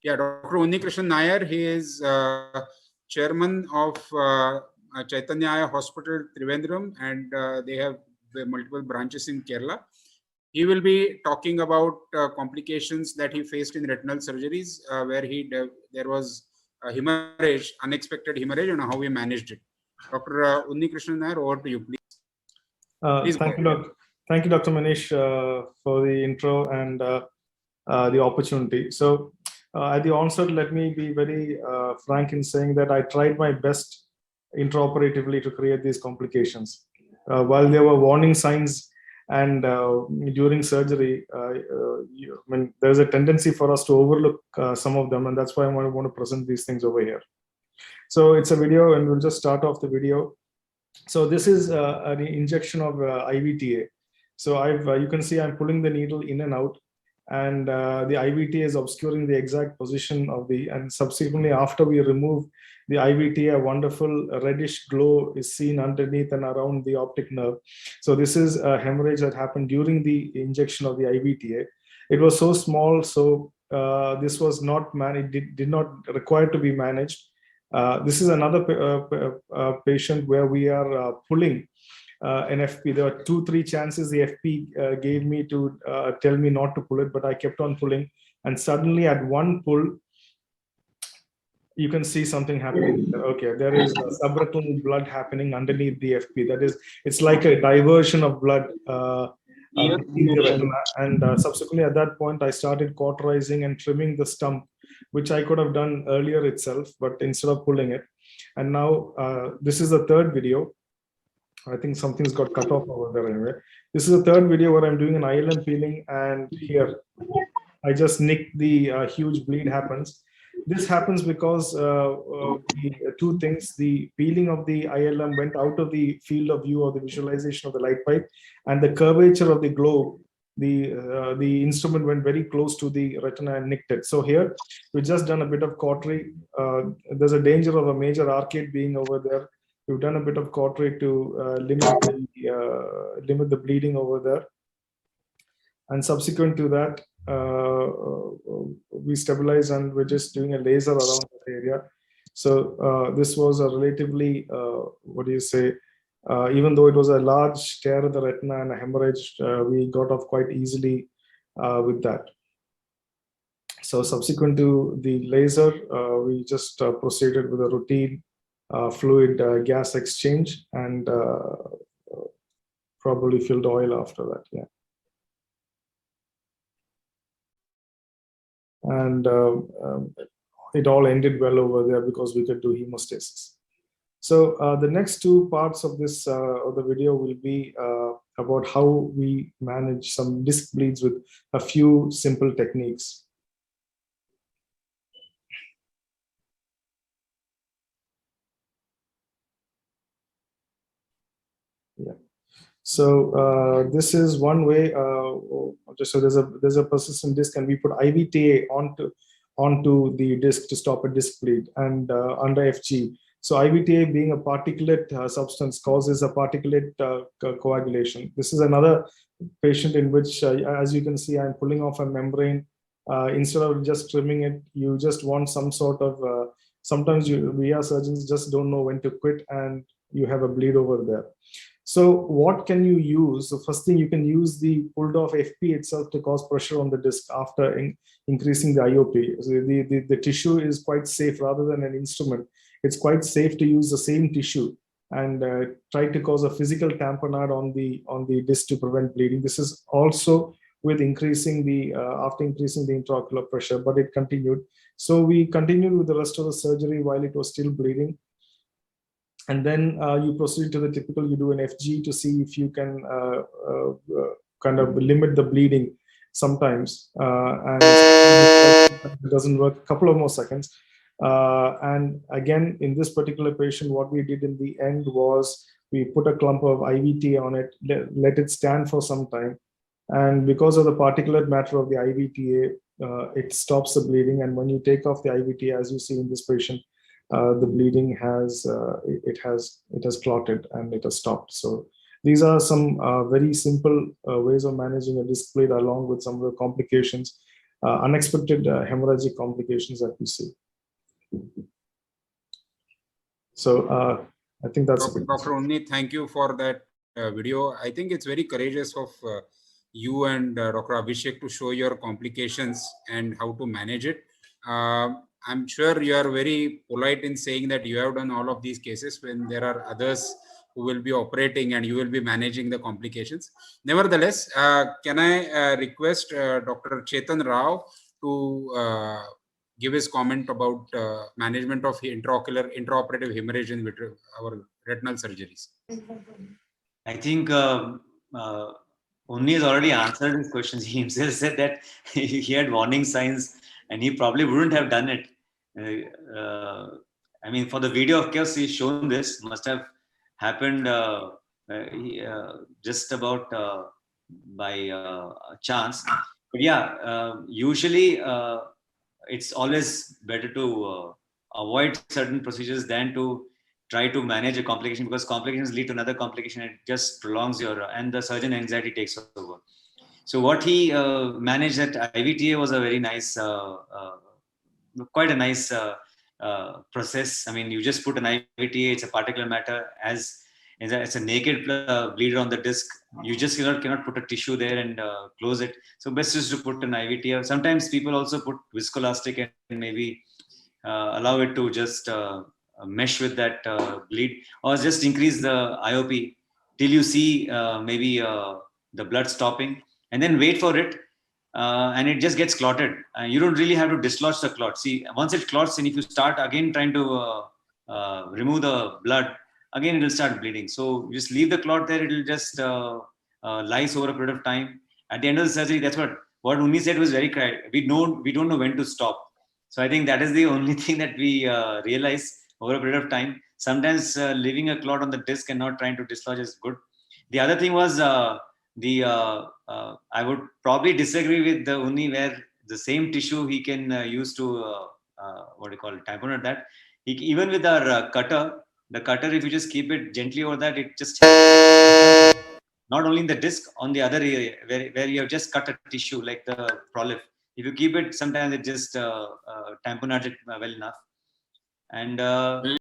Yeah, Dr. Unnikrishnan Nair, he is chairman of Chaitanya Aya Hospital, Trivandrum, and they have multiple branches in Kerala. He will be talking about complications that he faced in retinal surgeries, where there was a hemorrhage, unexpected hemorrhage, and how we managed it. Dr. Unnikrishnan Nair, over to you, please. Thank you, Dr. Manish, for the intro and the opportunity. So at the onset, let me be very frank in saying that I tried my best intraoperatively to create these complications. While there were warning signs and during surgery, there's a tendency for us to overlook some of them, and that's why I want to present these things over here. So it's a video, and we'll just start off the video. So this is an injection of IVTA. So you can see I'm pulling the needle in and out, and the IVTA is obscuring the exact position of and subsequently after we remove the IVTA, a wonderful reddish glow is seen underneath and around the optic nerve. So this is a hemorrhage that happened during the injection of the IVTA. It was so small, so this was not managed, did not require to be managed. This is another patient where we are pulling an FP. There were 2-3 chances the FP gave me to tell me not to pull it, but I kept on pulling. And suddenly at one pull, you can see something happening. Okay, there is subretinal blood happening underneath the FP. That is, it's like a diversion of blood. And subsequently at that point, I started cauterizing and trimming the stump, which I could have done earlier itself, but instead of pulling it. And now this is the third video. I think something's got cut off over there anyway. This is the third video where I'm doing an ILM peeling, and here I just nicked the huge bleed happens. This happens because two things: the peeling of the ILM went out of the field of view of the visualization of the light pipe, and the curvature of the globe, the instrument went very close to the retina and nicked it. So here we just done a bit of cautery. There's a danger of a major arcade being over there. We've done a bit of cautery to limit the bleeding over there. And subsequent to that, we stabilize and we're just doing a laser around that area. So this was a relatively, even though it was a large tear of the retina and a hemorrhage, we got off quite easily with that. So subsequent to the laser, we just proceeded with a routine fluid gas exchange and probably filled oil after that. Yeah. And it all ended well over there because we could do hemostasis. So the next two parts of this of the video will be about how we manage some disc bleeds with a few simple techniques. Yeah. So this is one way. Just so there's a persistent disc, and we put IVTA onto the disc to stop a disc bleed, and under FG. So IVTA, being a particulate substance, causes a particulate coagulation. This is another patient in which, as you can see, I'm pulling off a membrane. Instead of just trimming it, you just want some sort of. Sometimes we as surgeons just don't know when to quit, and you have a bleed over there. So what can you use? The first thing, you can use the pulled off FP itself to cause pressure on the disc after increasing the IOP. So the tissue is quite safe rather than an instrument. It's quite safe to use the same tissue and try to cause a physical tamponade on the disc to prevent bleeding. This is also with increasing the after increasing the intraocular pressure, but it continued. So we continued with the rest of the surgery while it was still bleeding. And then you proceed to the typical, you do an FG to see if you can kind of limit the bleeding sometimes. And it doesn't work, a couple of more seconds. And again, in this particular patient, what we did in the end was we put a clump of IVT on it, let it stand for some time. And because of the particulate matter of the IVTA, it stops the bleeding. And when you take off the IVTA, as you see in this patient, the bleeding has clotted and it has stopped. So these are some very simple ways of managing a disc bleed, along with some of the complications. unexpected hemorrhagic complications that we see. So I think that's Dr. Unni, thank you for that video. I think it's very courageous of you and Dr. Abhishek to show your complications and how to manage it. I'm sure you are very polite in saying that you have done all of these cases when there are others who will be operating and you will be managing the complications. Nevertheless, can I request Dr. Chetan Rao to give his comment about management of intraoperative hemorrhage in our retinal surgeries? I think Unni has already answered his questions. He himself said that he had warning signs and he probably wouldn't have done it. I mean, for the video, of course, he's shown this. Must have happened just about by chance. But yeah, usually it's always better to avoid certain procedures than to try to manage a complication, because complications lead to another complication and it just prolongs and the surgeon anxiety takes over. So what he managed at IVTA was a very nice, quite a nice process. I mean, you just put an IVTA, it's a particular matter, as it's a naked bleeder on the disc. You just cannot put a tissue there and close it. So best is to put an IVTA. Sometimes people also put viscoelastic and maybe allow it to just mesh with that bleed, or just increase the IOP till you see maybe the blood stopping, and then wait for it, and it just gets clotted. You don't really have to dislodge the clot. See, once it clots, and if you start again trying to remove the blood, again it will start bleeding. So just leave the clot there. It will just lies over a period of time. At the end of the surgery, that's what Unni said was very correct. We don't know when to stop. So I think that is the only thing that we realize over a period of time. Sometimes leaving a clot on the disc and not trying to dislodge is good. The other thing was I would probably disagree with the Unni, where the same tissue he can use to what do you call it, tamponade that. Even with our cutter, the cutter, if you just keep it gently over that, it just helps. Not only in the disc, on the other area where you have just cut a tissue like the prolif. If you keep it, sometimes it just tamponades it well enough. And